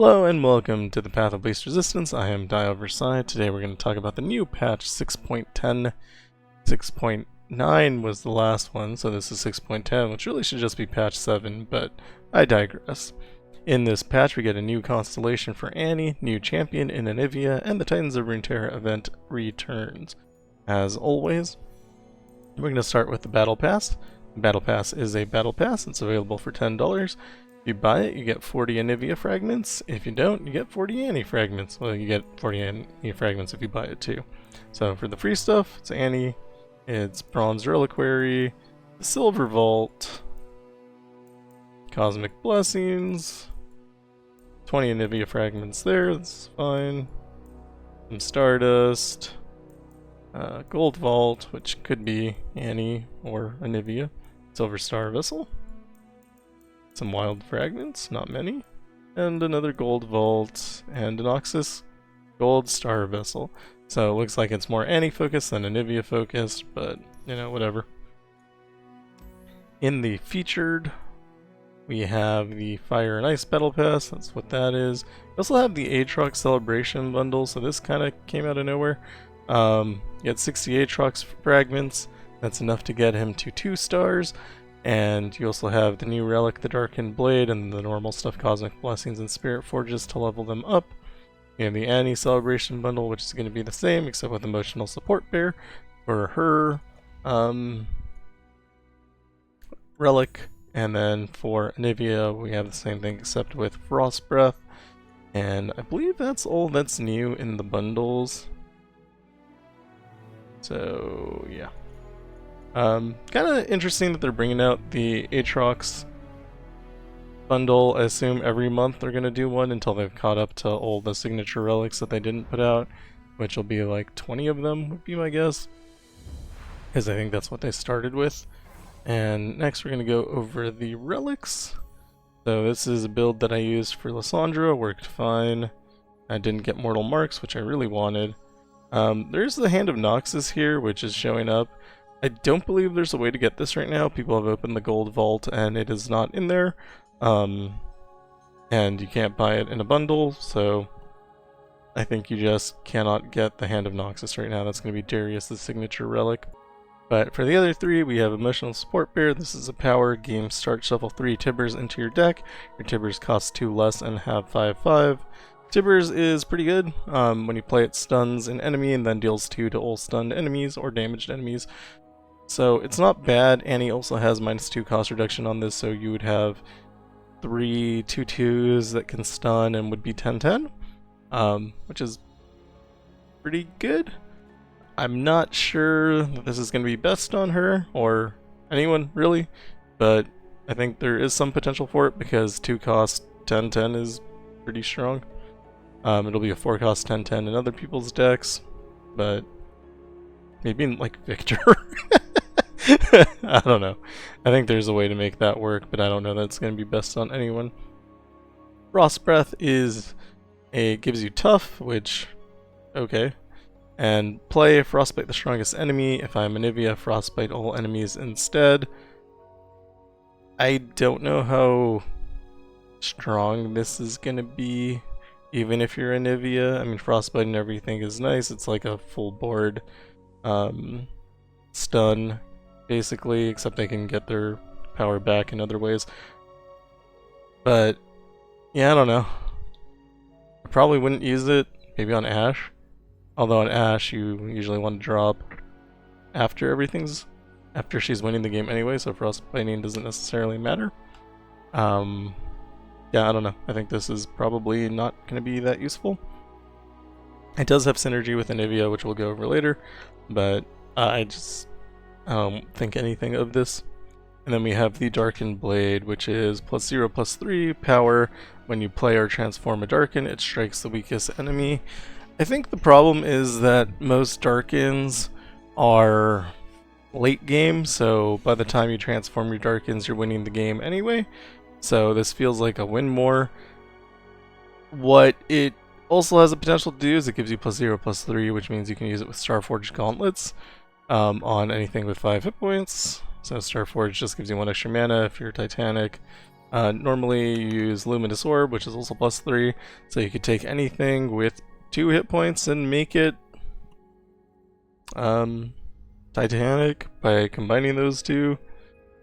Hello and welcome to the Path of Least Resistance. I am Versailles. Today we're going to talk about the new patch 6.10. 6.9 was the last one, so this is 6.10, which really should just be patch 7, but I digress. In this patch we get a new constellation for Annie, new champion in Anivia, and the Titans of Runeterra event returns. As always, we're going to start with the Battle Pass. The Battle Pass is a Battle Pass. It's available for $10. If you buy it, you get 40 Anivia fragments. If you don't, you get 40 Annie fragments. Well, you get 40 Annie fragments if you buy it too. So for the free stuff, it's Annie, it's Bronze Reliquary, the Silver Vault, Cosmic Blessings, 20 Anivia fragments there, that's fine. Some Stardust, Gold Vault, which could be Annie or Anivia, Silver Star Vessel. Some wild fragments, not many, and another gold vault, and an Oxus gold star vessel. So it looks like it's more Annie focused than Anivia focused, but you know, whatever. In the featured, we have the Fire and Ice Battle Pass, that's what that is. We also have the Aatrox Celebration Bundle, so this kind of came out of nowhere. You get 60 Aatrox fragments, that's enough to get him to 2 stars. And you also have the new Relic, the Darkened Blade, and the normal stuff, Cosmic Blessings and Spirit Forges to level them up. You have the Annie Celebration Bundle, which is going to be the same, except with Emotional Support Bear for her Relic. And then for Anivia, we have the same thing, except with Frost Breath. And I believe that's all that's new in the bundles. So, yeah. Kind of interesting that they're bringing out the Aatrox bundle. I assume every month they're going to do one until they've caught up to all the signature relics that they didn't put out, which will be like 20 of them would be my guess, because I think that's what they started with. And next we're going to go over the relics. So this is a build that I used for Lysandra, worked fine. I didn't get Mortal Marks, which I really wanted. There's the Hand of Noxus here, which is showing up. I don't believe there's a way to get this right now. People have opened the gold vault and it is not in there. And you can't buy it in a bundle, so I think you just cannot get the Hand of Noxus right now. That's going to be Darius' signature relic. But for the other three, we have Emotional Support Bear. This is a power. Game start, shuffle 3 Tibbers into your deck. Your Tibbers cost 2 less and have 5/5. Tibbers is pretty good. When you play it, stuns an enemy and then deals 2 to all stunned enemies or damaged enemies. So it's not bad. Annie also has -2 cost reduction on this, so you would have 3 2/2s that can stun and would be 10/10, which is pretty good. I'm not sure that this is going to be best on her, or anyone really, but I think there is some potential for it because 2 cost 10/10 is pretty strong. It'll be a 4 cost 10/10 in other people's decks, but maybe in like Victor. I don't know. I think there's a way to make that work, but I don't know that's going to be best on anyone. Frost Breath gives you tough, which, okay. And play Frostbite the strongest enemy. If I'm Anivia, Frostbite all enemies instead. I don't know how strong this is going to be, even if you're Anivia. I mean, Frostbite and everything is nice. It's like a full board stun, basically, except they can get their power back in other ways. But, yeah, I don't know. I probably wouldn't use it, maybe on Ashe. Although on Ashe, you usually want to drop after she's winning the game anyway, so frostbiting doesn't necessarily matter. Yeah, I don't know. I think this is probably not going to be that useful. It does have synergy with Anivia, which we'll go over later, but I don't think anything of this. And then we have the Darkened Blade, which is +0/+3 power. When you play or transform a Darken, it strikes the weakest enemy. I think the problem is that most Darkens are late game, so by the time you transform your Darkens, you're winning the game anyway. So this feels like a win more. What it also has the potential to do is it gives you +0/+3, which means you can use it with Starforged Gauntlets on anything with 5 hit points. So Starforged just gives you 1 extra mana if you're Titanic. Normally you use Luminous Orb, which is also +3, so you could take anything with 2 hit points and make it Titanic by combining those two,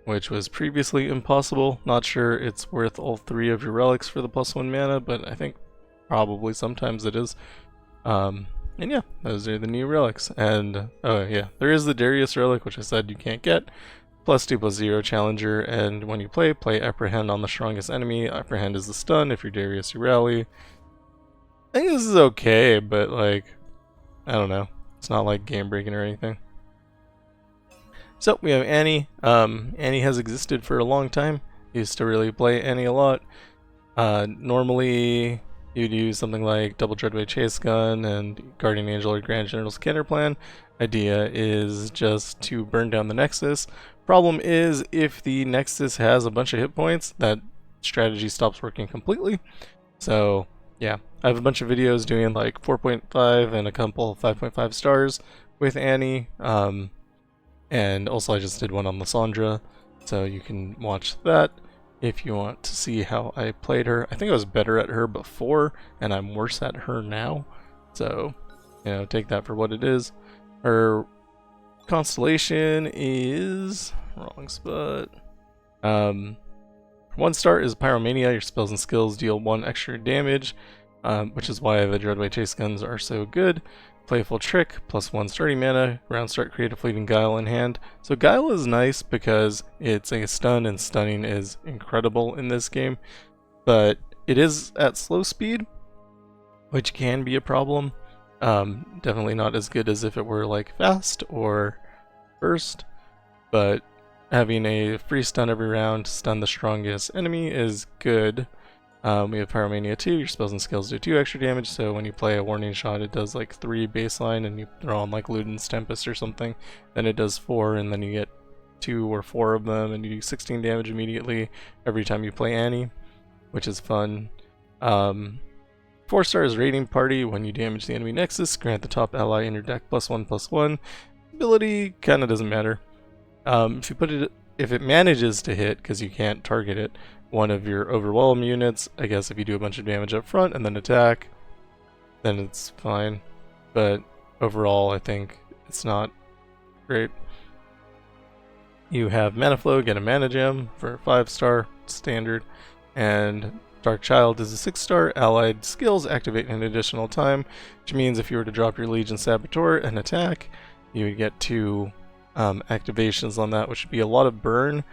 which was previously impossible. Not sure it's worth all 3 of your relics for the +1 mana, but I think probably sometimes it is. And yeah, those are the new relics. And oh yeah, there is the Darius relic, which I said you can't get. +2/+0 challenger, and when you play Apprehend on the strongest enemy. Apprehend is the stun. If you're Darius, you rally. I think this is okay, but like, I don't know. It's not like game breaking or anything. So we have Annie. Annie has existed for a long time. Used to really play Annie a lot. Normally you'd use something like Double Dreadway Chase Gun and Guardian Angel or Grand General's Counterplan. Idea is just to burn down the Nexus. Problem is, if the Nexus has a bunch of hit points, that strategy stops working completely. So yeah, I have a bunch of videos doing like 4.5 and a couple 5.5 stars with Annie. And also I just did one on Lysandra, so you can watch that if you want to see how I played her. I think I was better at her before, and I'm worse at her now. So, you know, take that for what it is. Her constellation is wrong spot. 1 star is Pyromania. Your spells and skills deal 1 extra damage, which is why the Dreadway Chase Guns are so good. Playful Trick, +1 starting mana, round start create Fleeting Guile in hand. So Guile is nice because it's a stun, and stunning is incredible in this game, but it is at slow speed, which can be a problem. Definitely not as good as if it were like fast or burst, but having a free stun every round to stun the strongest enemy is good. We have Pyromania 2, your spells and skills do 2 extra damage, so when you play a warning shot it does like 3 baseline, and you throw on like Luden's Tempest or something, then it does 4, and then you get 2 or 4 of them, and you do 16 damage immediately every time you play Annie, which is fun. 4 star is Raiding Party. When you damage the enemy Nexus, grant the top ally in your deck +1/+1. Ability kinda doesn't matter. If it manages to hit, because you can't target it, one of your Overwhelm units, I guess if you do a bunch of damage up front and then attack, then it's fine. But overall, I think it's not great. You have Mana Flow, get a Mana Gem for 5 star, standard, and Dark Child is a 6 star. Allied skills activate an additional time, which means if you were to drop your Legion Saboteur and attack, you would get 2 activations on that, which would be a lot of burn.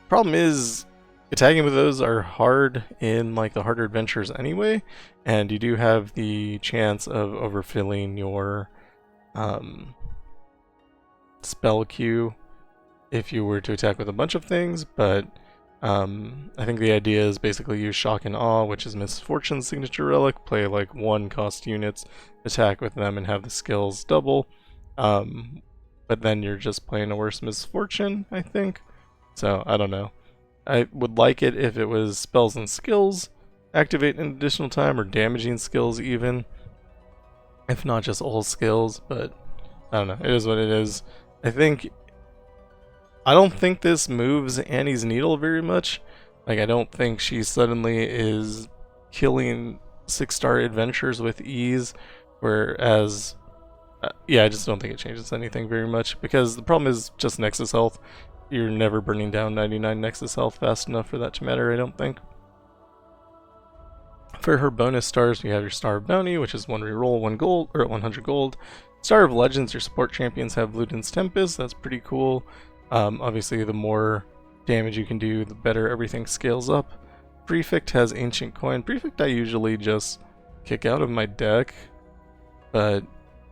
Problem is, attacking with those are hard in like the harder adventures anyway, and you do have the chance of overfilling your spell queue if you were to attack with a bunch of things, but I think the idea is basically use Shock and Awe, which is Misfortune's signature relic, play like 1 cost units, attack with them, and have the skills double. But then you're just playing a worse Misfortune, I think. So, I don't know. I would like it if it was spells and skills activate an additional time, or damaging skills even. If not just all skills, but I don't know. It is what it is. I don't think this moves Annie's needle very much. Like, I don't think she suddenly is killing 6-star adventures with ease, whereas yeah, I just don't think it changes anything very much, because the problem is just Nexus health. You're never burning down 99 Nexus health fast enough for that to matter, I don't think. For her bonus stars, we have your Star of Bounty, which is 1 reroll, 1 gold, or 100 gold. Star of Legends, your support champions have Luden's Tempest, that's pretty cool. Obviously, the more damage you can do, the better everything scales up. Prefect has Ancient Coin. Prefect I usually just kick out of my deck, but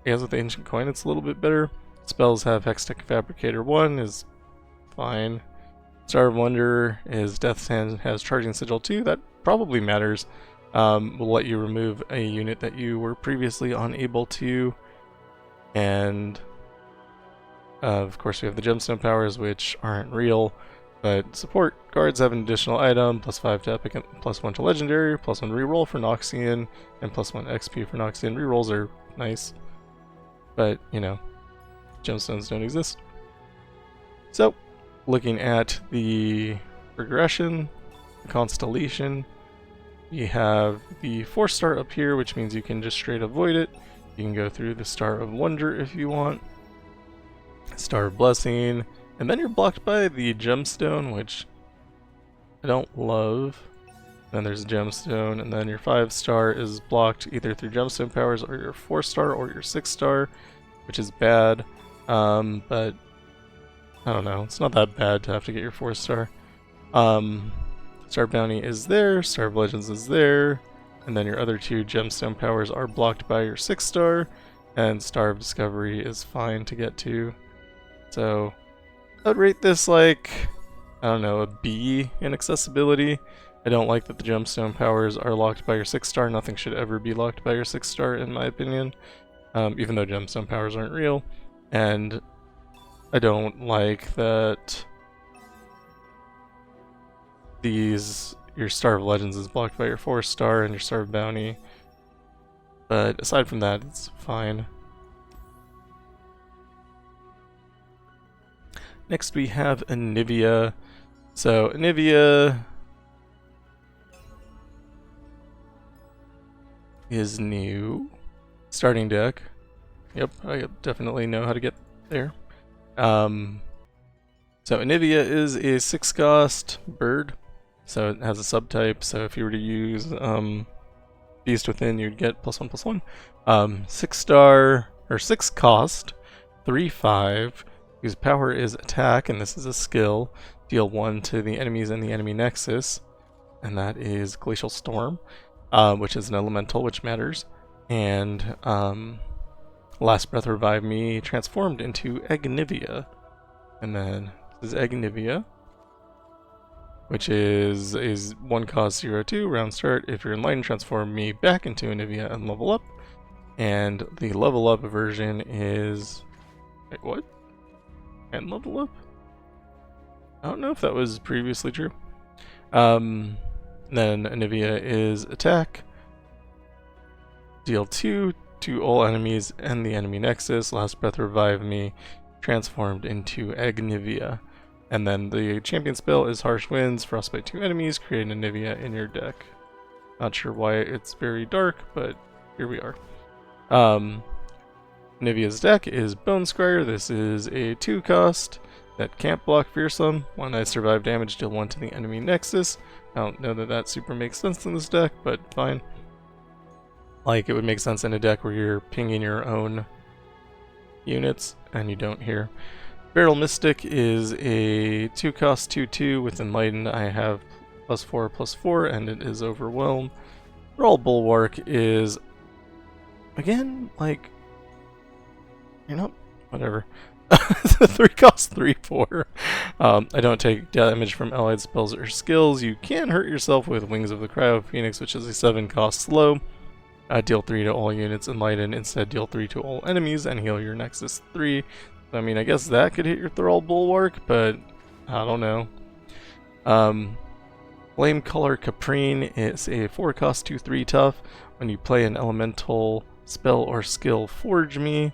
I guess with Ancient Coin it's a little bit better. Spells have Hextech Fabricator 1, is fine. Star of Wonder is Death's Hand, has Charging Sigil 2, that probably matters. Will let you remove a unit that you were previously unable to. And of course we have the Gemstone powers, which aren't real, but support guards have an additional item, +5 to epic and +1 to legendary, +1 reroll for Noxian, and +1 XP for Noxian. Rerolls are nice, but you know, gemstones don't exist. So, looking at the progression, the constellation. We have the 4-star up here, which means you can just straight avoid it. You can go through the Star of Wonder if you want. Star of Blessing. And then you're blocked by the gemstone, which I don't love. Then there's a gemstone, and then your 5-star is blocked either through gemstone powers or your 4-star or your 6-star, which is bad. But I don't know, it's not that bad to have to get your 4-star. Star of Bounty is there, Star of Legends is there, and then your other 2 gemstone powers are blocked by your 6-star, and Star of Discovery is fine to get to. So I'd rate this like, I don't know, a B in accessibility. I don't like that the gemstone powers are locked by your 6-star. Nothing should ever be locked by your 6-star in my opinion, even though gemstone powers aren't real. And I don't like that your Star of Legends is blocked by your 4-star and your Star of Bounty. But aside from that, it's fine. Next we have Anivia. So Anivia is new. Starting deck. Yep, I definitely know how to get there. So Anivia is a 6-cost bird. So it has a subtype, so if you were to use Beast Within, you'd get +1/+1. 6-star, or 6-cost, 3/5, whose power is attack, and this is a skill. Deal 1 to the enemies in the enemy nexus, and that is Glacial Storm, which is an elemental, which matters. And Last Breath Revive Me transformed into Anivia. And then this is Anivia, which is 1-cost 0/2 round start. If you're enlightened, transform me back into Anivia and level up. And the level up version is, wait, what? And level up? I don't know if that was previously true. Then Anivia is attack. Deal 2 to all enemies and the enemy nexus. Last Breath Revive Me transformed into Anivia. And then the champion spell is Harsh Winds, Frostbite 2 enemies, create an Anivia in your deck. Not sure why it's very dark, but here we are. Anivia's deck is Bone Scryer. This is a 2-cost that can't block Fearsome. When I survive damage, deal 1 to the enemy nexus. I don't know that that super makes sense in this deck, but fine. Like, it would make sense in a deck where you're pinging your own units, and you don't here. Barrel Mystic is a 2-cost 2/2 with Enlightened. I have +4/+4, and it is Overwhelm. Thrall Bulwark is, again, like, you know, whatever. 3-cost 3/4. I don't take damage from allied spells or skills. You can hurt yourself with Wings of the Cryo Phoenix, which is a 7-cost slow. Deal 3 to all units Enlightened. Instead, deal 3 to all enemies and heal your Nexus 3. I mean, I guess that could hit your Thrall Bulwark, but I don't know. Flame Color Caprine is a 4-cost 2/3 tough. When you play an elemental spell or skill, Forge Me.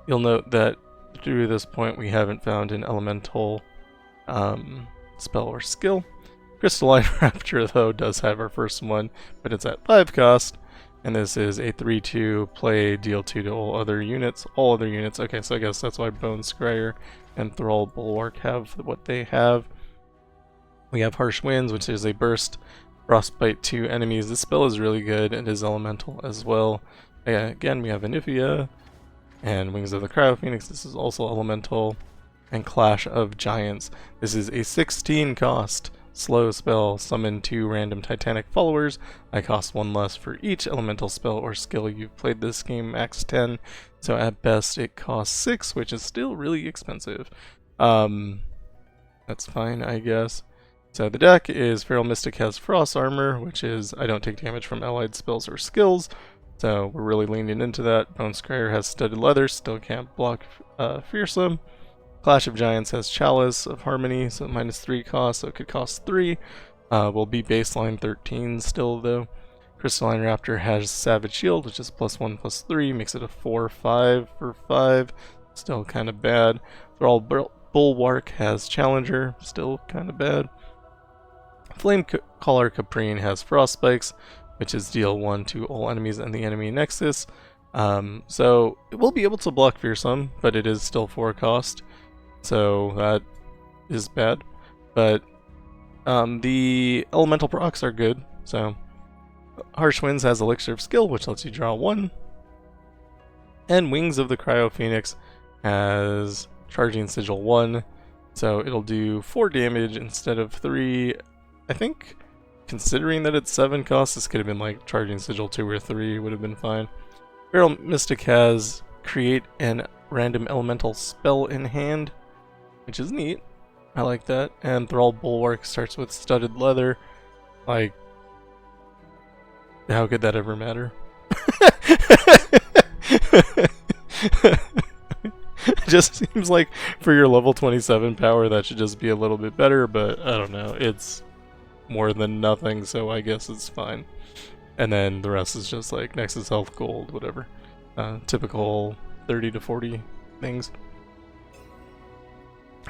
You'll note that through this point we haven't found an elemental spell or skill. Crystalline Rapture, though, does have our first one, but it's at 5-cost. And this is a 3/2 play, deal 2 to all other units. All other units. Okay, so I guess that's why Bone Scryer and Thrall Bulwark have what they have. We have Harsh Winds, which is a burst, Frostbite 2 enemies. This spell is really good. It is elemental as well. Again, we have Anivia and Wings of the Cryo Phoenix. This is also elemental. And Clash of Giants. This is a 16-cost slow spell. Summon 2 random Titanic followers. I cost 1 less for each elemental spell or skill you've played this game, max 10. So at best it costs 6, which is still really expensive. That's fine, I guess. So the deck is Feral Mystic has Frost Armor, which is I don't take damage from allied spells or skills. So we're really leaning into that. Bone Scryer has Studded Leather, still can't block Fearsome. Clash of Giants has Chalice of Harmony, so -3 cost, so it could cost 3. Will be baseline 13 still, though. Crystalline Raptor has Savage Shield, which is +1/+3, makes it a 4/5 for 5. Still kind of bad. Thrall Bulwark has Challenger, still kind of bad. Flamecaller Caprine has Frost Spikes, which is deal 1 to all enemies in the enemy nexus. So it will be able to block Fearsome, but it is still 4 cost, so that is bad. But the elemental procs are good. So Harsh Winds has Elixir of Skill, which lets you draw 1. And Wings of the Cryo Phoenix has Charging Sigil 1, so it'll do 4 damage instead of 3. I think, considering that it's 7 costs, this could have been like Charging Sigil 2 or 3, would have been fine. Feral Mystic has Create an Random Elemental Spell in Hand, which is neat. I like that. And Thrall Bulwark starts with Studded Leather. Like, how could that ever matter? It just seems like for your level 27 power that should just be a little bit better, but I don't know. It's more than nothing, so I guess it's fine. And then the rest is just like Nexus Health, Gold, whatever. Typical 30 to 40 things.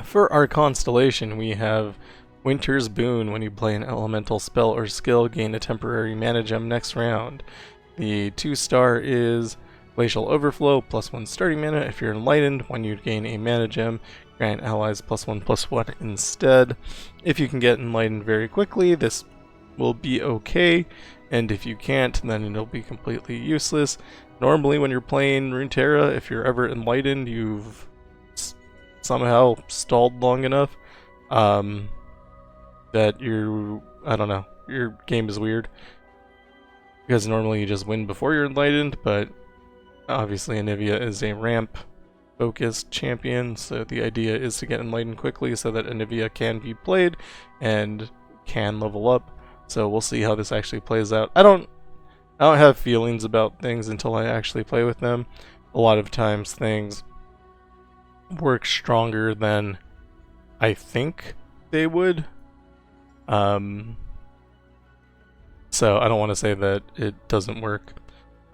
For our constellation, we have Winter's Boon. When you play an elemental spell or skill, gain a temporary mana gem next round. The 2-star is Glacial Overflow, +1 starting mana. If you're enlightened, when you gain a mana gem, grant allies +1/+1 instead. If you can get enlightened very quickly, this will be okay, and if you can't, then it'll be completely useless. Normally when you're playing Runeterra, if you're ever enlightened, you've somehow stalled long enough that I don't know, your game is weird. Because normally you just win before you're enlightened, but obviously Anivia is a ramp focused champion, so the idea is to get enlightened quickly so that Anivia can be played and can level up. So we'll see how this actually plays out. I don't have feelings about things until I actually play with them. A lot of times things work stronger than I think they would. So I don't want to say that it doesn't work.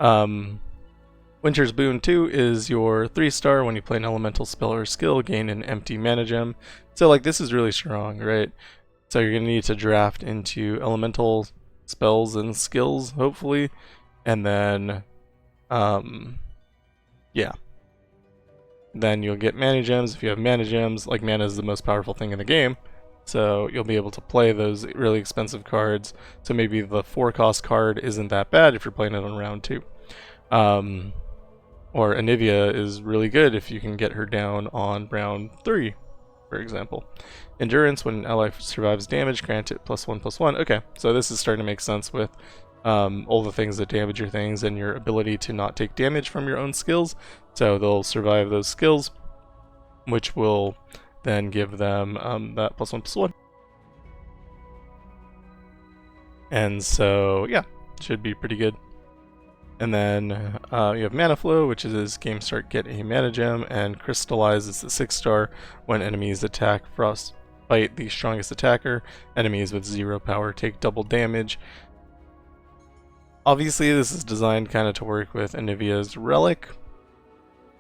Winter's Boon 2 is your 3-star. When you play an elemental spell or skill, gain an empty mana gem. So like this is really strong, right? So you're going to need to draft into elemental spells and skills, hopefully. And then, yeah. Then you'll get mana gems. If you have mana gems, like mana is the most powerful thing in the game. So you'll be able to play those really expensive cards. So maybe the 4-cost card isn't that bad if you're playing it on round 2. Or Anivia is really good if you can get her down on round 3, for example. Endurance, when an ally survives damage, grant it +1/+1. Okay, so this is starting to make sense with all the things that damage your things and your ability to not take damage from your own skills. So they'll survive those skills, which will then give them that +1/+1. And so, yeah, should be pretty good. And then you have Mana Flow, which is game start, get a mana gem, and Crystallize is the 6-star. When enemies attack Frostbite the strongest attacker, enemies with 0 power take double damage. Obviously this is designed kind of to work with Anivia's Relic.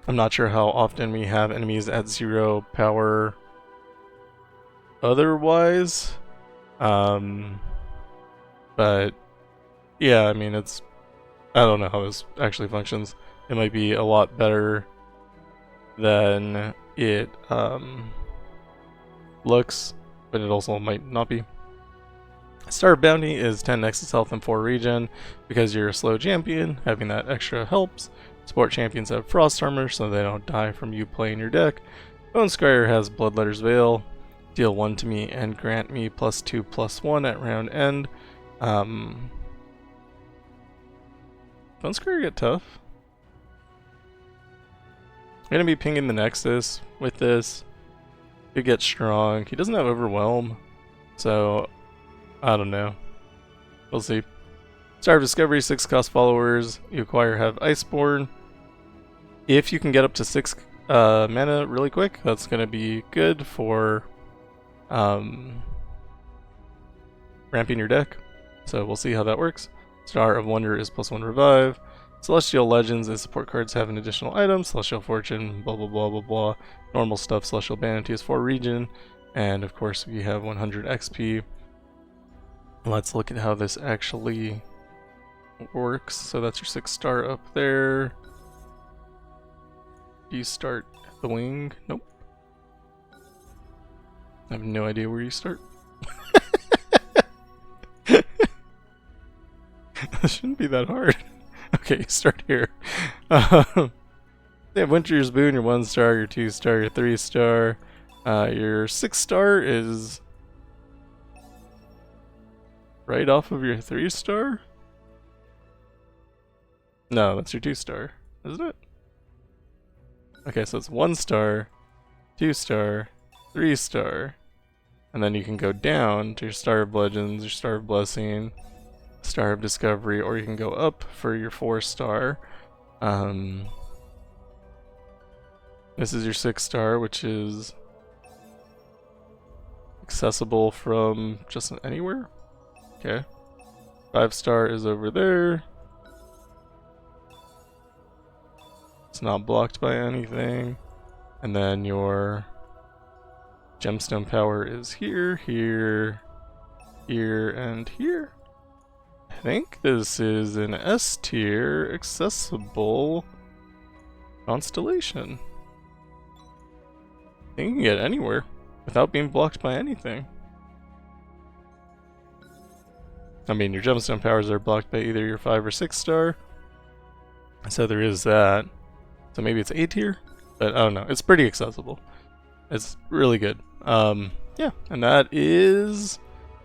I'm not sure how often we have enemies at 0 power otherwise. But yeah, I mean, I don't know how this actually functions. It might be a lot better than it looks, but it also might not be. Star Bounty is 10 Nexus Health and 4 Regen. Because you're a slow champion, having that extra helps. Support champions have Frost Armor so they don't die from you playing your deck. Bone Scryer has Bloodletter's Veil. Deal 1 to me and grant me +2/+1 at round end. Bone Scryer get tough. I'm gonna be pinging the Nexus with this. He gets strong. He doesn't have Overwhelm, so I don't know. We'll see. Star of Discovery, 6-cost followers you acquire have Iceborne. If you can get up to 6 mana really quick, that's gonna be good for ramping your deck. So we'll see how that works. Star of Wonder is +1 revive. Celestial Legends is support cards have an additional item. Celestial Fortune, blah blah blah blah blah. Normal stuff, Celestial Vanity is 4 region. And of course we have 100 XP. Let's look at how this actually works. So that's your 6-star up there. You start at the wing. Nope. I have no idea where you start. That shouldn't be that hard. Okay, you start here. They have Winter's Boon, your 1-star, your 2-star, your 3-star. Your 6-star is right off of your 3-star? No, that's your 2-star, isn't it? Okay, so it's 1-star, 2-star, 3-star, and then you can go down to your Star of Legends, your Star of Blessing, Star of Discovery, or you can go up for your 4-star. This is your 6-star, which is accessible from just anywhere. Okay. 5-star is over there. It's not blocked by anything. And then your gemstone power is here, here, here, and here. I think this is an S tier accessible constellation. I think you can get anywhere without being blocked by anything. I mean, your gemstone powers are blocked by either your 5 or 6-star. So there is that. So maybe it's A tier? But I don't know. It's pretty accessible. It's really good. Yeah, and that is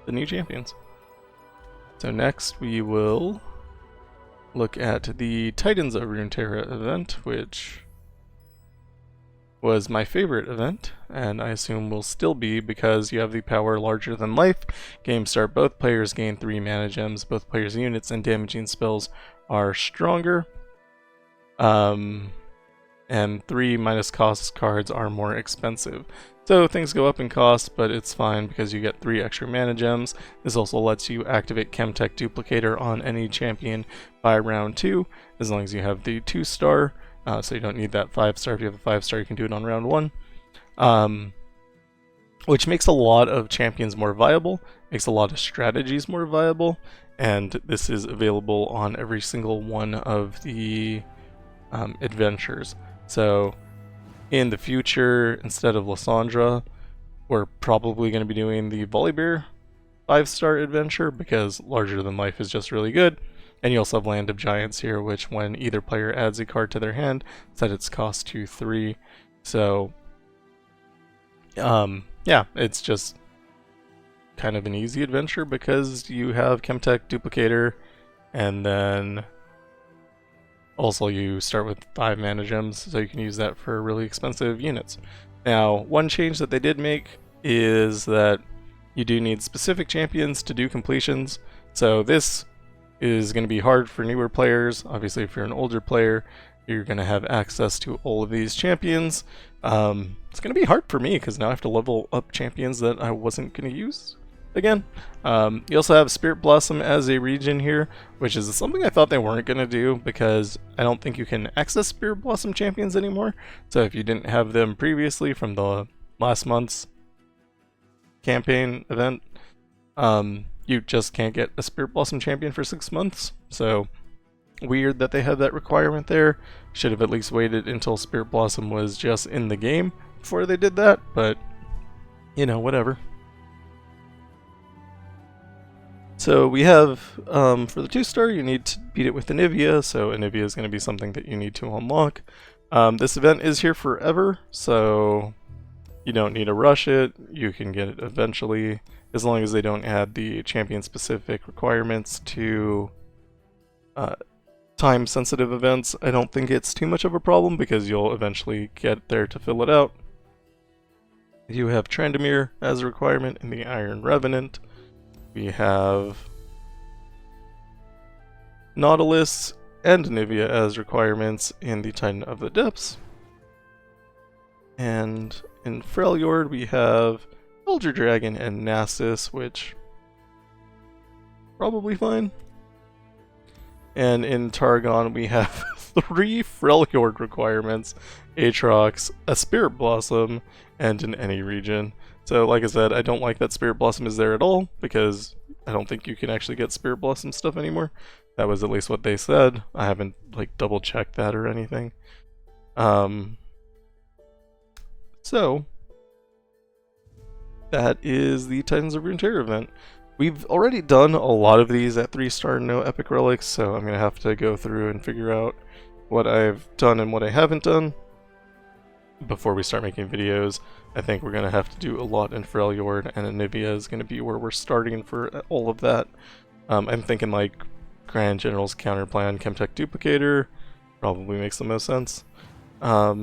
the new champions. So next we will look at the Titans of Runeterra event, which was my favorite event, and I assume will still be because you have the power larger than life. Game start, both players gain 3 mana gems, both players' units and damaging spells are stronger. And 3 minus cost cards are more expensive. So things go up in cost, but it's fine because you get 3 extra mana gems. This also lets you activate Chemtech Duplicator on any champion by round 2, as long as you have the 2-star. So you don't need that 5-star. If you have a 5-star, you can do it on round 1. Which makes a lot of champions more viable, makes a lot of strategies more viable, and this is available on every single one of the adventures. So in the future, instead of Lysandra, we're probably going to be doing the Volibear 5-star adventure because larger than life is just really good. And you also have Land of Giants here, which when either player adds a card to their hand, set its cost to 3. So, yeah, it's just kind of an easy adventure because you have Chemtech Duplicator, and then also you start with 5 mana gems, so you can use that for really expensive units. Now, one change that they did make is that you do need specific champions to do completions. So this is going to be hard for newer players. Obviously, if you're an older player, you're going to have access to all of these champions. It's going to be hard for me because now I have to level up champions that I wasn't going to use again. You also have Spirit Blossom as a region here, which is something I thought they weren't going to do because I don't think you can access Spirit Blossom champions anymore. So if you didn't have them previously from the last month's campaign event, you just can't get a Spirit Blossom champion for 6 months. So weird that they had that requirement there. Should have at least waited until Spirit Blossom was just in the game before they did that, but you know, whatever. So we have, for the 2-star, you need to beat it with Anivia, so Anivia is going to be something that you need to unlock. This event is here forever, so you don't need to rush it. You can get it eventually, as long as they don't add the champion-specific requirements to time-sensitive events. I don't think it's too much of a problem, because you'll eventually get there to fill it out. You have Trandamir as a requirement in the Iron Revenant. We have Nautilus and Anivia as requirements in the Titan of the Depths. And in Freljord we have Elder Dragon and Nasus, which probably fine. And in Targon we have 3 Freljord requirements, Aatrox, a Spirit Blossom, and in any region. So like I said, I don't like that Spirit Blossom is there at all, because I don't think you can actually get Spirit Blossom stuff anymore. That was at least what they said. I haven't like double checked that or anything. So that is the Titans of Runeterra event. We've already done a lot of these at 3-star no epic relics, so I'm gonna have to go through and figure out what I've done and what I haven't done before we start making videos. I think we're gonna have to do a lot in Freljord, and Anivia is gonna be where we're starting for all of that. I'm thinking like Grand General's Counterplan, Chemtech Duplicator probably makes the most sense. I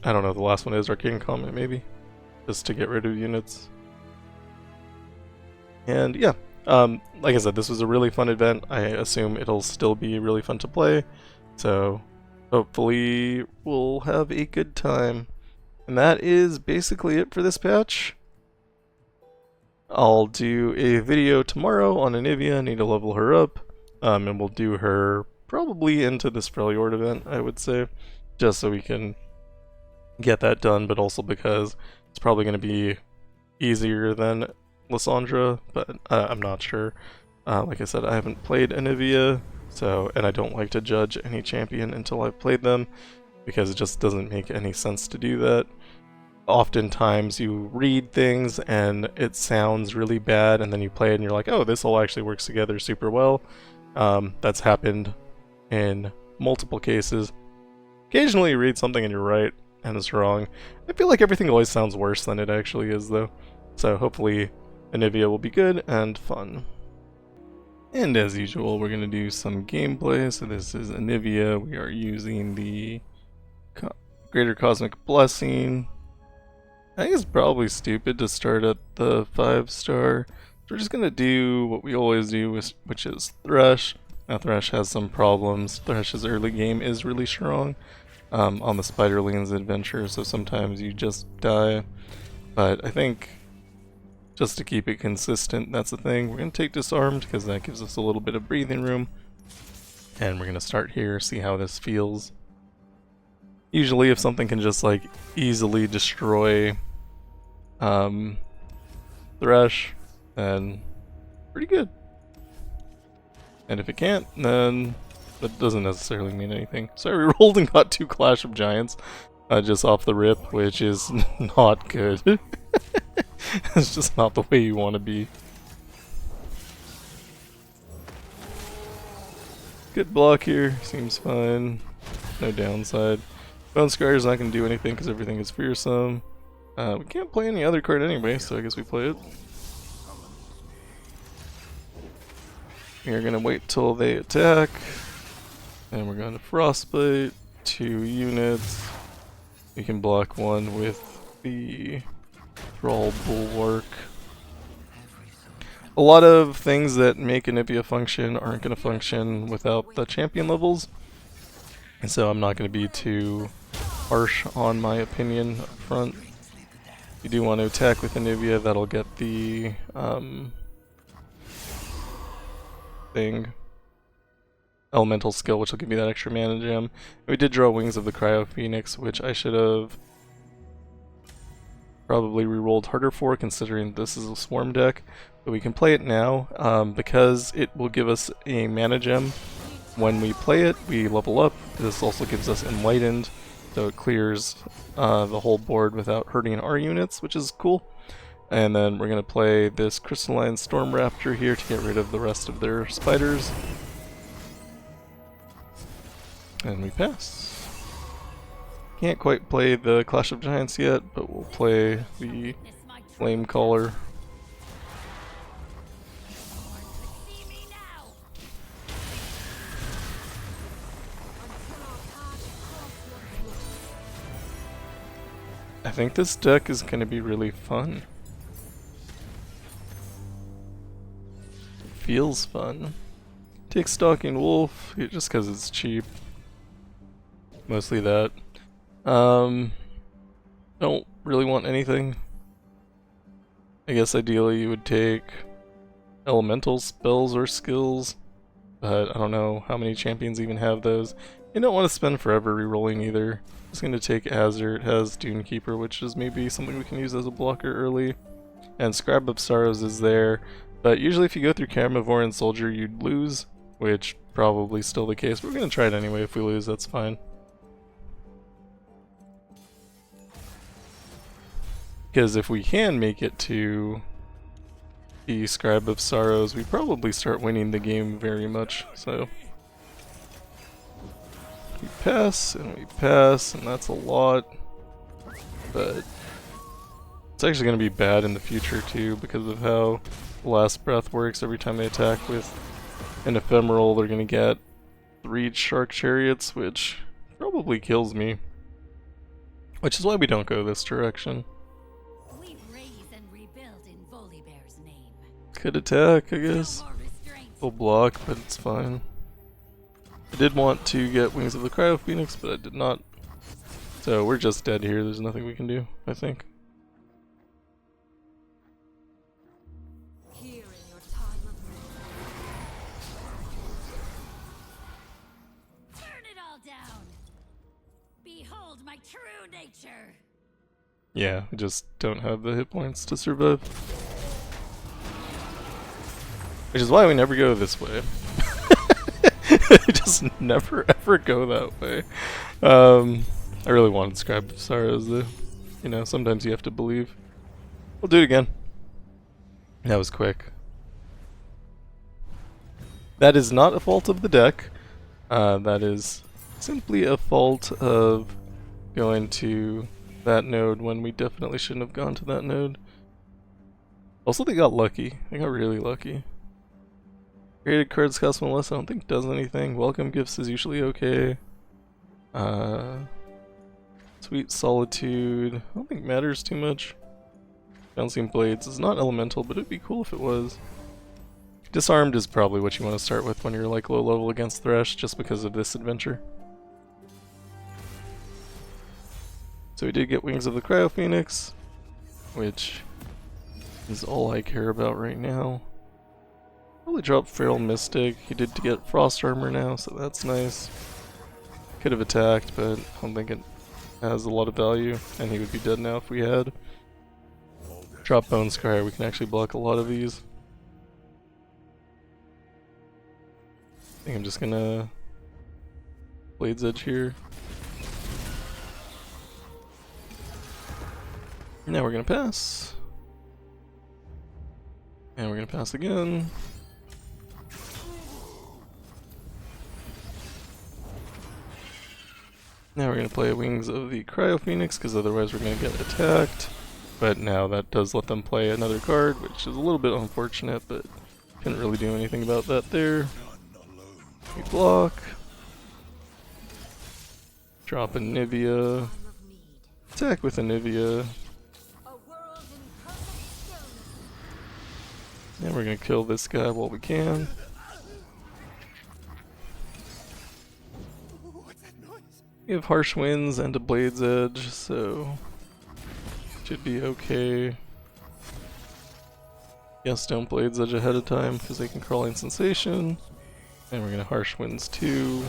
don't know, the last one is Arcane Comet maybe, just to get rid of units. And yeah, like I said, this was a really fun event. I assume it'll still be really fun to play, so hopefully we'll have a good time. And that is basically it for this patch. I'll do a video tomorrow on Anivia, need to level her up, and we'll do her probably into this Freljord event, I would say, just so we can get that done, but also because it's probably going to be easier than Lysandra, but I'm not sure. Like I said, I haven't played Anivia, and I don't like to judge any champion until I've played them, because it just doesn't make any sense to do that. Oftentimes you read things and it sounds really bad, and then you play it and you're like, oh, this all actually works together super well. That's happened in multiple cases. Occasionally you read something and you're right and it's wrong. I feel like everything always sounds worse than it actually is though. So hopefully Anivia will be good and fun. And as usual, we're going to do some gameplay. So this is Anivia. We are using the Greater Cosmic Blessing. I think it's probably stupid to start at the 5-star. We're just going to do what we always do, which is Thresh. Now Thresh has some problems. Thresh's early game is really strong on the Spiderlings adventure, so sometimes you just die. But I think just to keep it consistent, that's the thing. We're going to take Disarmed because that gives us a little bit of breathing room. And we're going to start here, see how this feels. Usually if something can just like easily destroy Thresh, then pretty good. And if it can't, then that doesn't necessarily mean anything. So we rolled and got 2 Clash of Giants just off the rip, which is not good. It's just not the way you want to be. Good block here, seems fine. No downside. Bone Scryer's not going to do anything because everything is fearsome. We can't play any other card anyway, so I guess we play it. We're going to wait till they attack. And we're going to Frostbite 2 units. We can block 1 with the Thrall Bulwark. A lot of things that make Anivia function aren't going to function without the champion levels. And so I'm not going to be too harsh on my opinion up front. If you do want to attack with Anivia, that'll get the elemental skill, which will give me that extra mana gem. We did draw Wings of the Cryo Phoenix, which I should have probably re-rolled harder for, considering this is a swarm deck. But we can play it now because it will give us a mana gem. When we play it, we level up. This also gives us Enlightened, so it clears the whole board without hurting our units, which is cool. And then we're going to play this Crystalline Storm Raptor here to get rid of the rest of their spiders. And we pass. Can't quite play the Clash of Giants yet, but we'll play the Flame Caller. I think this deck is going to be really fun. It feels fun. Take Stalking Wolf, just because it's cheap. Mostly that. Don't really want anything. I guess ideally you would take elemental spells or skills. but I don't know how many champions even have those. You don't want to spend forever rerolling either. It's going to take Azure. It has Dunekeeper, which is maybe something we can use as a blocker early. And Scribe of Sorrows is there, but usually if you go through Carnivore and Soldier you'd lose, which probably still the case, but we're going to try it anyway. If we lose, that's fine. Because if we can make it to the Scribe of Sorrows, we probably start winning the game very much, so... we pass, and that's a lot, but it's actually going to be bad in the future too because of how Last Breath works. Every time they attack with an Ephemeral, they're going to get 3 Shark Chariots, which probably kills me, which is why we don't go this direction. Could attack, I guess. Full block, but it's fine. I did want to get Wings of the Cryo Phoenix, but I did not. So we're just dead here. There's nothing we can do, I think. Here in your time of turn it all down. Behold my true nature. Yeah, we just don't have the hit points to survive. Which is why we never go this way. Just never ever go that way. I really wanted Scribe of Sorrows though. You know, sometimes you have to believe. We'll do it again. That was quick. That is not a fault of the deck. That is simply a fault of going to that node when we definitely shouldn't have gone to that node. Also, they got lucky. They got really lucky. Created cards cost 1 less, I don't think does anything. Welcome gifts is usually okay. Sweet Solitude, I don't think matters too much. Bouncing Blades is not elemental, but it'd be cool if it was. Disarmed is probably what you want to start with when you're like low level against Thresh, just because of this adventure. So we did get Wings of the Cryo Phoenix, which is all I care about right now. Probably drop Feral Mystic. He did to get Frost Armor now, so that's nice. Could have attacked, but I don't think it has a lot of value, and he would be dead now if we had. Drop Bone Scryer, we can actually block a lot of these. I think I'm just gonna Blade's Edge here. Now we're gonna pass. And we're gonna pass again. Now we're going to play Wings of the Cryo Phoenix, because otherwise we're going to get attacked. But now that does let them play another card, which is a little bit unfortunate, but couldn't really do anything about that there. We block. Drop Anivia. Attack with Anivia. Now we're going to kill this guy while we can. We have Harsh Winds and a Blade's Edge, so should be okay. Yes, don't Blade's Edge ahead of time because they can Crawling Sensation. And we're gonna Harsh Winds too.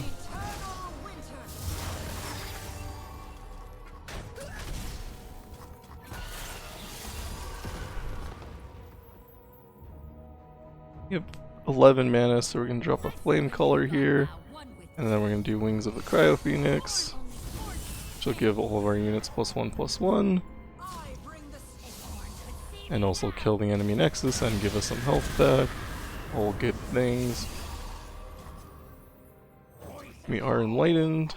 We have 11 mana, so we're gonna drop a Flame Caller here. And then we're going to do Wings of the Cryo Phoenix, which will give all of our units +1/+1. And also kill the enemy Nexus and give us some health back. All good things. We are enlightened.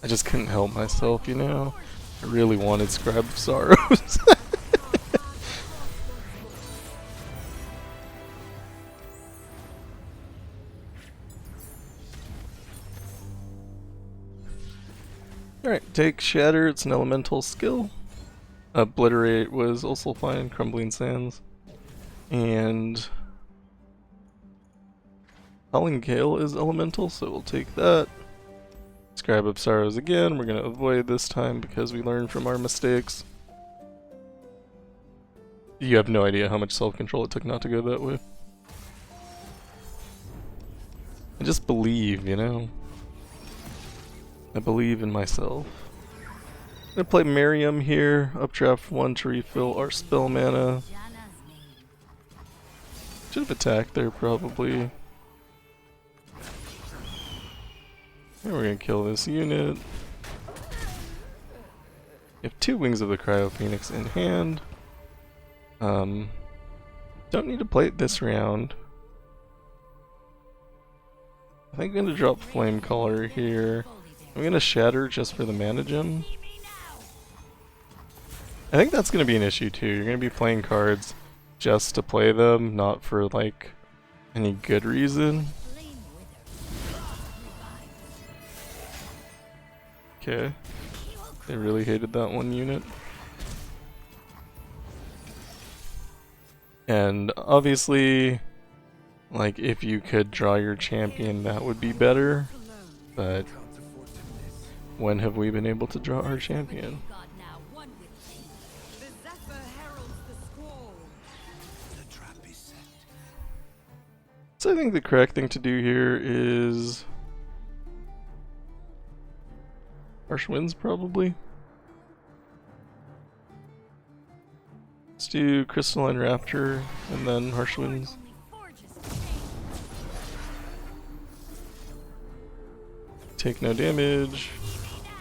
I just couldn't help myself, you know? I really wanted Scribe of Sorrows. Alright, take Shatter, it's an elemental skill. Obliterate was also fine, Crumbling Sands. And Howling Gale is elemental, so we'll take that. Scribe of Sorrows again. We're going to avoid this time because we learned from our mistakes. You have no idea how much self-control it took not to go that way. I just believe, you know? I believe in myself. I'm going to play Miriam here. Updraft 1 to refill our spell mana. Should have attacked there probably. And we're gonna kill this unit. We have 2 Wings of the Cryo Phoenix in hand. Don't need to play it this round. I think I'm gonna drop Flame Caller here. I'm gonna Shatter just for the mana gem. I think that's gonna be an issue too. You're gonna be playing cards just to play them, not for like any good reason. Okay. They really hated that one unit. And obviously, like, if you could draw your champion, that would be better. But when have we been able to draw our champion? So I think the correct thing to do here is Harsh Winds, probably. Let's do Crystalline Raptor and then Harsh Winds. Take no damage.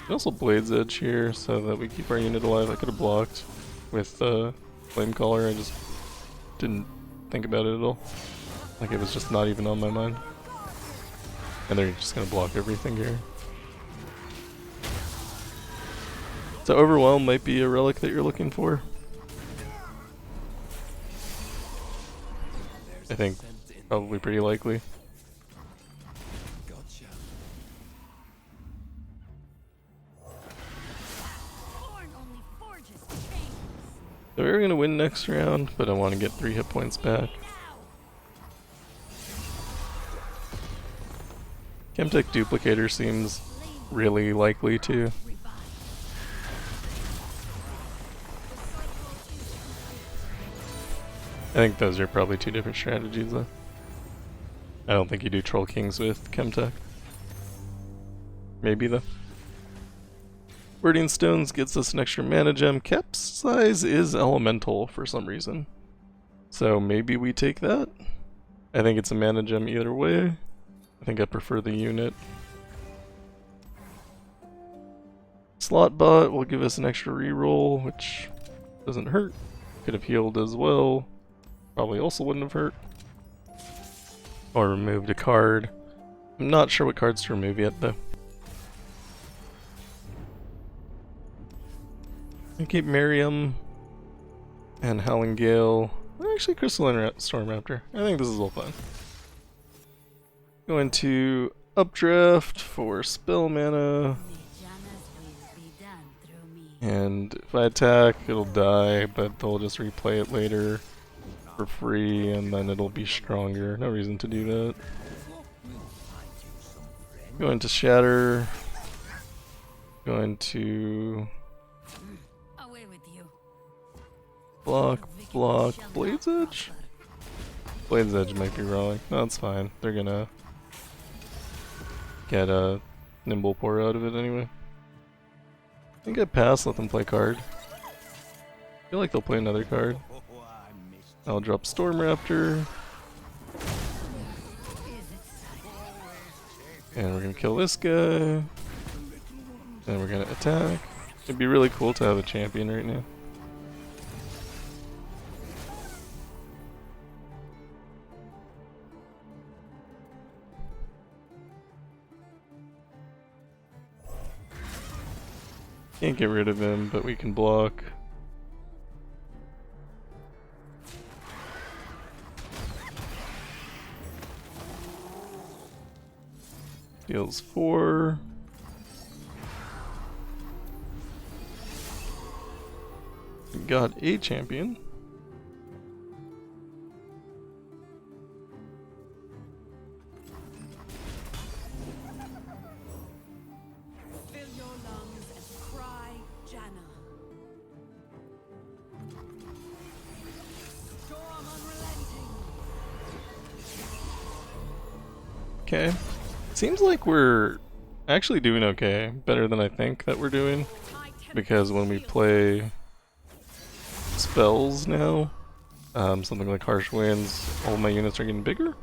And also Blade's Edge here so that we keep our unit alive. I could have blocked with Flame Caller. I just didn't think about it at all. Like it was just not even on my mind. And they're just gonna block everything here. So Overwhelm might be a relic that you're looking for. I think probably pretty likely. So we're gonna win next round, but I want to get 3 hit points back. Chemtech Duplicator seems really likely too. I think those are probably 2 different strategies though. I don't think you do Troll Kings with Chemtech. Maybe though. Wording Stones gets us an extra mana gem. Capsize is elemental for some reason. So maybe we take that. I think it's a mana gem either way. I think I prefer the unit. Slotbot will give us an extra reroll, which doesn't hurt. Could have healed as well. Probably also wouldn't have hurt. Or removed a card. I'm not sure what cards to remove yet though. I keep Miriam and Howling Gale. Actually, Crystalline Storm Raptor. I think this is all fine. Going to Updraft for spell mana. And if I attack, it'll die, but they'll just replay it later for free, and then it'll be stronger. No reason to do that. Going to Shatter. Going to block, Blade's Edge? Blade's Edge might be wrong. No, it's fine. They're gonna get a Nimble Pour out of it anyway. I think I pass, let them play card. I feel like they'll play another card. I'll drop Storm Raptor. And we're gonna kill this guy. And we're gonna attack. It'd be really cool to have a champion right now. Can't get rid of him, but we can block. Deals 4. We got a champion. Okay. Seems like we're actually doing okay. Better than I think that we're doing. Because when we play spells now, something like Harsh Winds, all my units are getting bigger.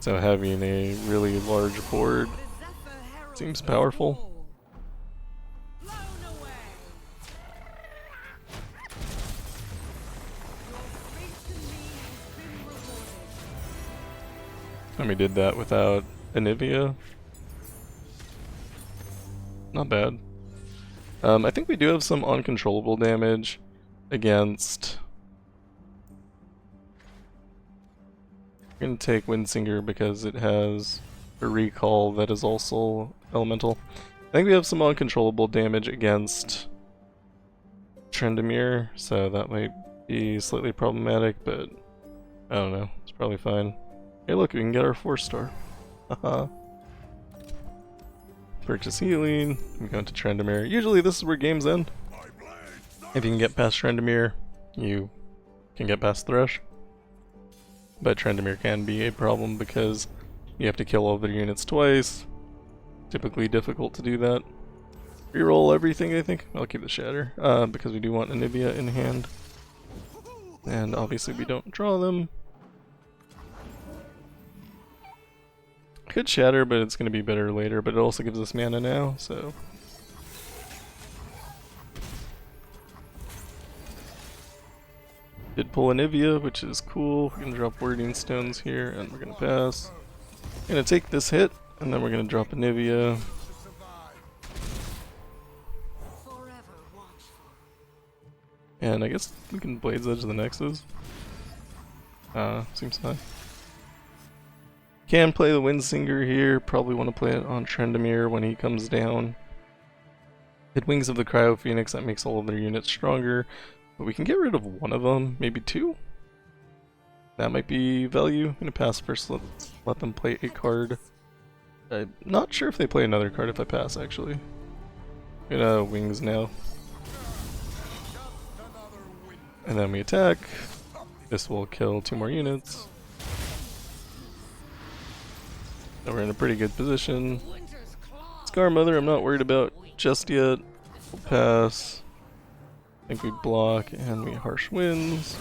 So having a really large board seems powerful. And we did that without Anivia. Not bad. I think we do have some uncontrollable damage against... I'm gonna take Windsinger because it has a recall that is also elemental. I think we have some uncontrollable damage against Trendemir, so that might be slightly problematic, but I don't know, it's probably fine. Hey look, we can get our 4-star. Haha. Purchase healing, we go into Trendemir. Usually this is where games end. If you can get past Trendemir, you can get past Thresh. But Trendemir can be a problem because you have to kill all their units twice. Typically difficult to do that. Reroll everything, I think. I'll keep the Shatter, because we do want Anivia in hand. And obviously we don't draw them. Could Shatter, but it's going to be better later, but it also gives us mana now, so... Did pull Anivia, which is cool. We're going to drop Wording Stones here, and we're going to pass. We're going to take this hit, and then we're going to drop Anivia. And I guess we can Blade's Edge the Nexus. Seems fine. Can play the Windsinger here, probably want to play it on Trendemir when he comes down. Hit Wings of the Cryo Phoenix, that makes all of their units stronger. But we can get rid of one of them, maybe two? That might be value. I'm gonna pass first, let them play a card. I'm not sure if they play another card if I pass, actually. I'm gonna Wings now. And then we attack. This will kill 2 more units. So we're in a pretty good position. Scar Mother I'm not worried about just yet. We'll pass. I think we block and we Harsh Winds.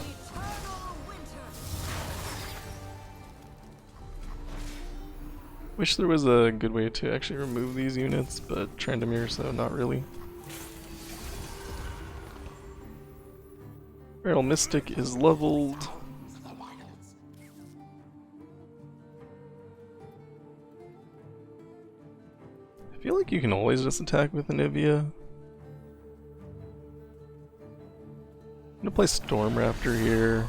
Wish there was a good way to actually remove these units, but Trendemir, so not really. Feral Mystic is leveled. I feel like you can always just attack with Anivia. I'm gonna play Storm Raptor here.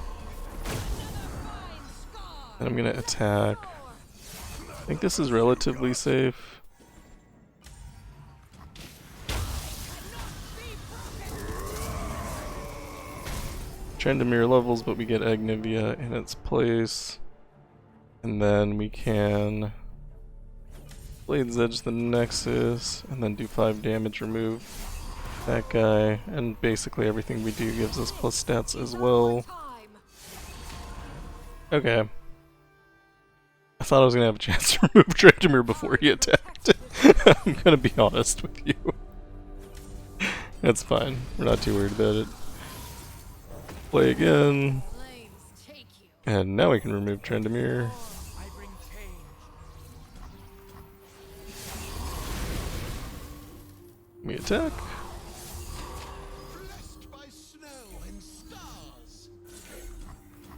And I'm gonna attack. I think this is relatively safe. Trendemir levels, but we get Anivia in its place. And then we can Blade's Edge the Nexus, and then do 5 damage, remove that guy, and basically everything we do gives us plus stats as well. Okay. I thought I was gonna have a chance to remove Trendemir before he attacked. I'm gonna be honest with you. That's fine. We're not too worried about it. Play again. And now we can remove Trendemir. We attack.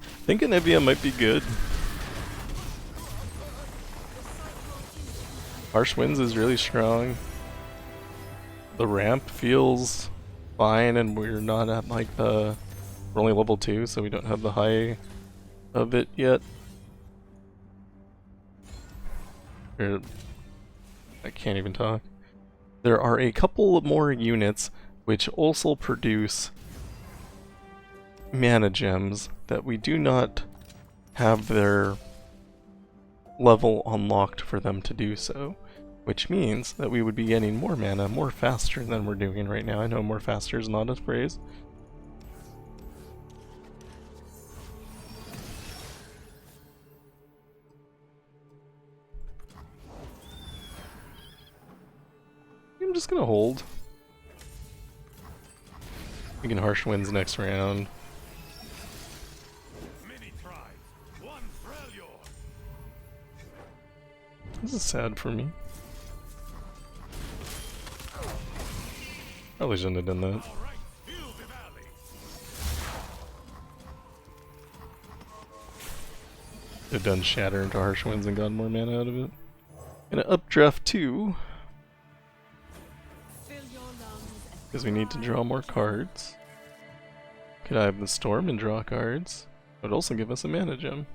I think Anivia might be good. Harsh Winds is really strong. The ramp feels fine, and we're not at like the... We're only level 2, so we don't have the high of it yet. I can't even talk. There are a couple more units which also produce mana gems that we do not have their level unlocked for them to do so, which means that we would be getting more mana more faster than we're doing right now. I know more faster is not a phrase, just gonna hold. We can Harsh Winds next round. This is sad for me. Probably shouldn't have done that. Could have done Shatter into Harsh Winds and got more mana out of it. Gonna updraft 2. Because we need to draw more cards. Could I have the Storm and draw cards? It would also give us a mana gem.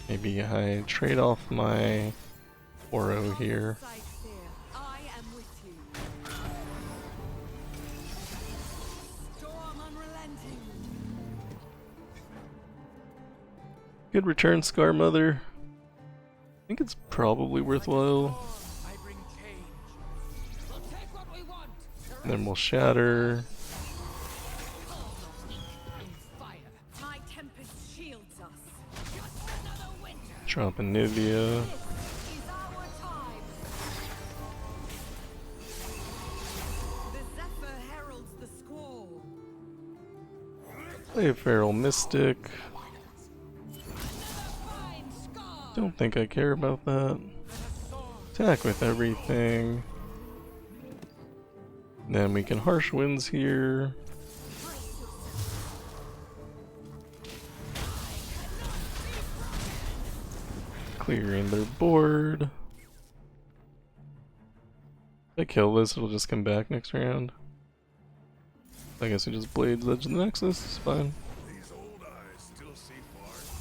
Maybe I trade off my Oro here. Good return, Scar Mother. I think it's probably worthwhile. And then we'll Shatter. Drop Anivia. Play a Feral Mystic. Don't think I care about that. Attack with everything. Then we can Harsh Winds here. Clearing their board. If I kill this, it'll just come back next round. I guess we just Blades Edge of the Nexus, it's fine.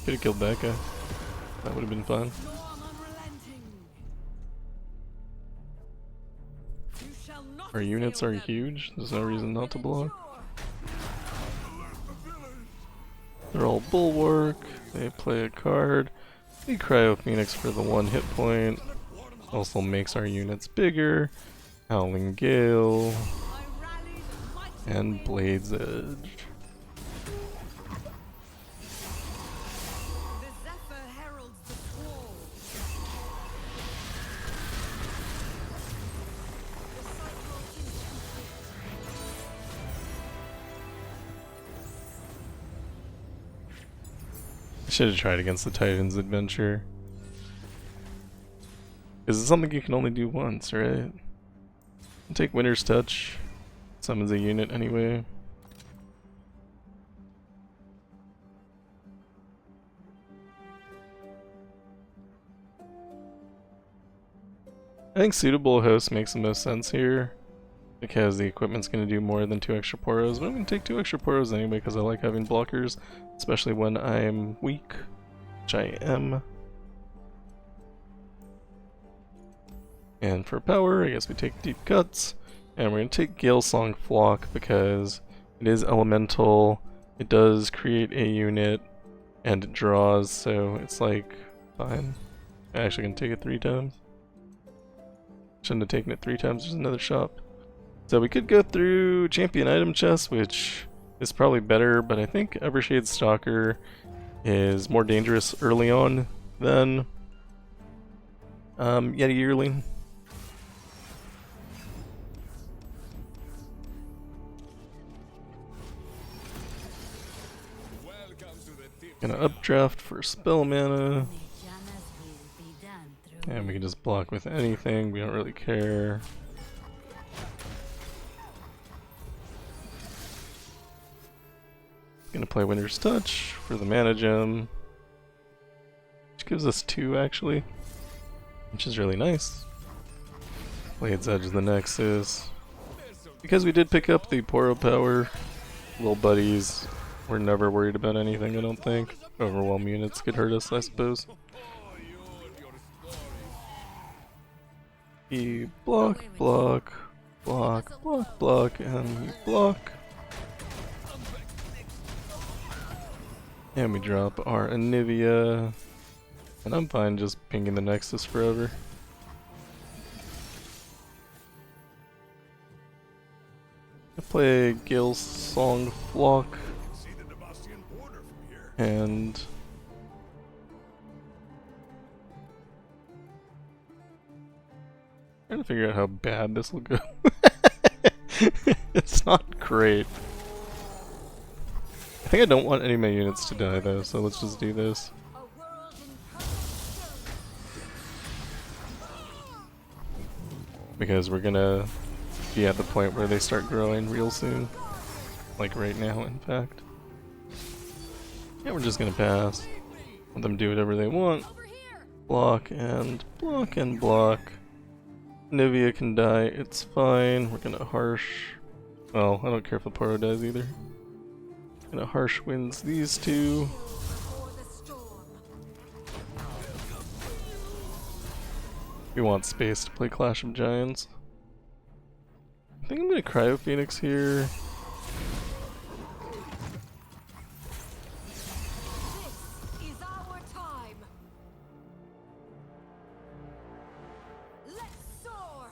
Could've killed that guy. That would've been fun. Our units are huge, there's no reason not to block. They're all Bulwark, they play a card. We Cryo Phoenix for the 1 hit point. Also makes our units bigger. Howling Gale. And Blades Edge. I should have tried against the Titan's Adventure. Because it's something you can only do once, right? Take Winter's Touch. Summons a unit anyway. I think Suitable Host makes the most sense here. Because the equipment's going to do more than 2 extra Poros. But I'm going to take 2 extra Poros anyway because I like having blockers. Especially when I'm weak. Which I am. And for power, I guess we take Deep Cuts. And we're going to take Gale Song Flock because it is elemental. It does create a unit. And it draws, so it's like fine. I'm actually going to take it 3 times. Shouldn't have taken it 3 times, there's another shop. So we could go through Champion Item Chest, which is probably better, but I think Evershade Stalker is more dangerous early on than Yeti Yearling. Gonna updraft for spell mana. And we can just block with anything, we don't really care. Gonna play Winter's Touch for the mana gem, which gives us 2 actually, which is really nice. Blades Edge of the Nexus. Because we did pick up the Poro Power, little buddies, we're never worried about anything, I don't think. Overwhelm units could hurt us, I suppose. We block, block, block, block, block, and we block. And we drop our Anivia. And I'm fine just pinging the Nexus forever. I play Gale Song Flock. And Trying to figure out how bad this will go. It's not great. I think I don't want any of my units to die though, so let's just do this. Because we're gonna be at the point where they start growing real soon. Like right now, in fact. Yeah, we're just gonna pass. Let them do whatever they want. Block and block and block. Anivia can die, it's fine. We're gonna harsh. Well, I don't care if the Poro dies either. Gonna harsh winds these two. We want space to play Clash of Giants. I think I'm gonna Cryo Phoenix here. This is our time. Let's soar.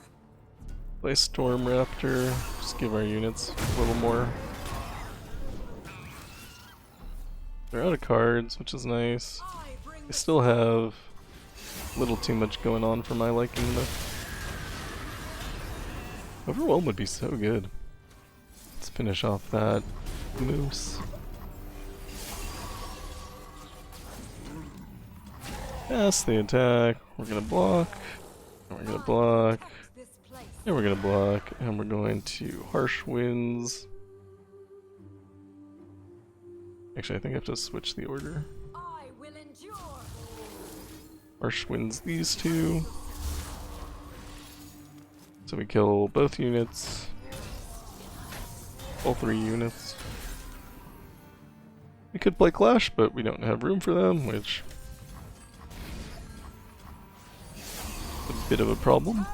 Play Storm Raptor. Just give our units a little more. They're out of cards, which is nice. They still have a little too much going on for my liking though. Overwhelm would be so good. Let's finish off that moose. Pass the attack. We're gonna block. And we're gonna block. And we're gonna block. And we're going to harsh winds. Actually, I think I have to switch the order. I will endure. Harsh winds these two. So we kill both units. All 3 units. We could play Clash, but we don't have room for them, which is a bit of a problem.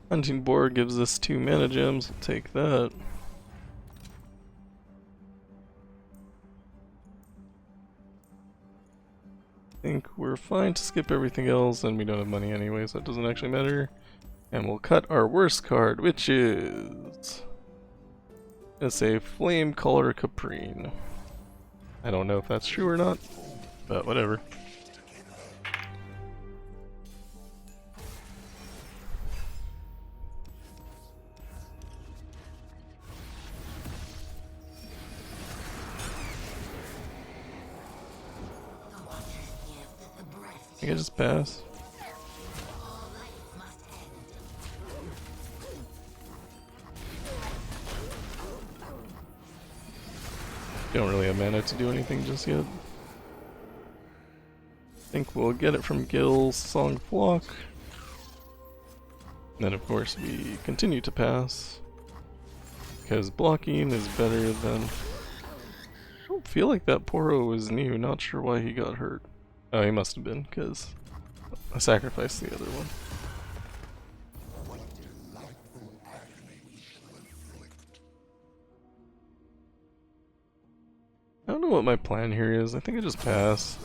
Hunting board gives us 2 mana gems, we'll take that. I think we're fine to skip everything else, and we don't have money anyway, so it doesn't actually matter. And we'll cut our worst card, which is... It's a Flame Color Caprine. I don't know if that's true or not, but whatever. I can just pass. Don't really have mana to do anything just yet. I think we'll get it from Gil's Song Flock. And then of course we continue to pass. Because blocking is better than... I don't feel like that Poro was new, not sure why he got hurt. Oh, he must have been, because I sacrificed the other one. I don't know what my plan here is. I think I just pass.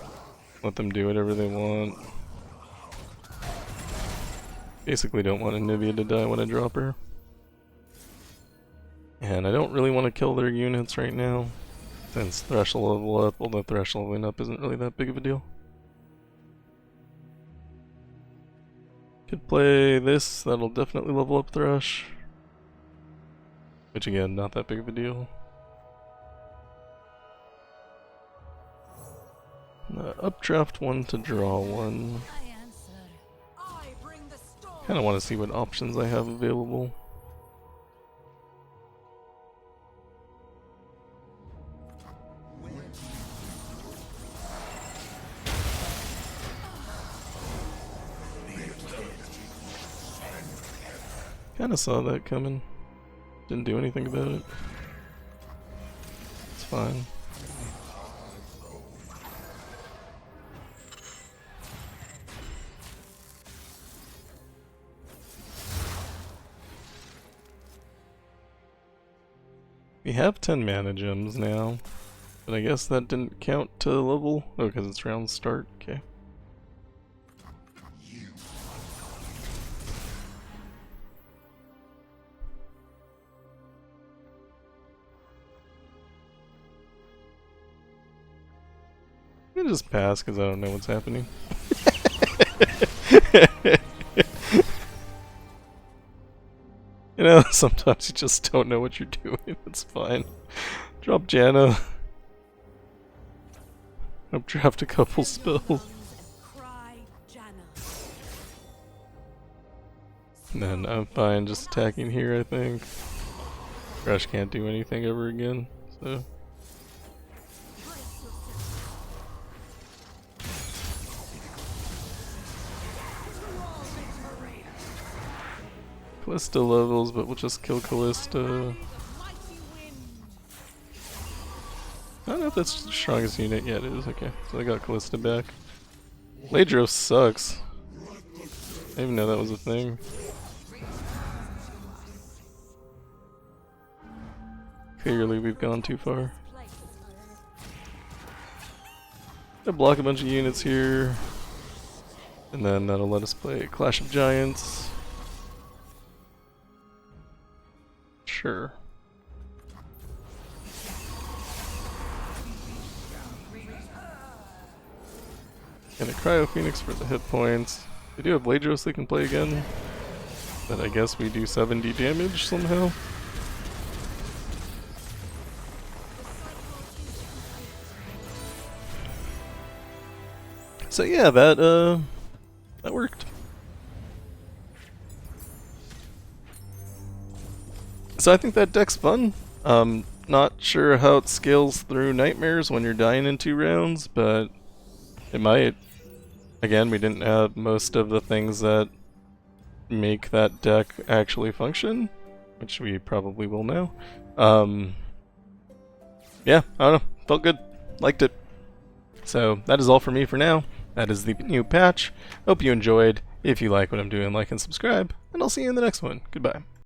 Let them do whatever they want. Basically don't want Anivia to die when I drop her. And I don't really want to kill their units right now, since Thresh will level up, although Thresh leveling up isn't really that big of a deal. Could play this, that'll definitely level up Thresh. Which again, not that big of a deal. Updraft 1 to draw 1. Kinda want to see what options I have available. Kinda saw that coming. Didn't do anything about it. It's fine. We have 10 mana gems now. But I guess that didn't count to level. Oh, because it's round start. Okay. I'm gonna just pass because I don't know what's happening. You know, sometimes you just don't know what you're doing. It's fine. Drop Janna. Updraft a couple spells. And then I'm fine just attacking here, I think. Crash can't do anything ever again, so. Callista levels, but we'll just kill Callista. I don't know if that's the strongest unit yet. It is. Okay, so I got Callista back. Ladros sucks. I didn't even know that was a thing. Clearly we've gone too far. Gonna block a bunch of units here. And then that'll let us play Clash of Giants. Sure. And a Cryo Phoenix for the hit points. They do have Ladros they can play again. But I guess we do 70 damage somehow. So yeah, that worked. So I think that deck's fun. Not sure how it scales through Nightmares when you're dying in 2 rounds, but it might. Again, we didn't have most of the things that make that deck actually function, which we probably will now. Yeah, I don't know. Felt good. Liked it. So that is all for me for now. That is the new patch. Hope you enjoyed. If you like what I'm doing, like and subscribe, and I'll see you in the next one. Goodbye.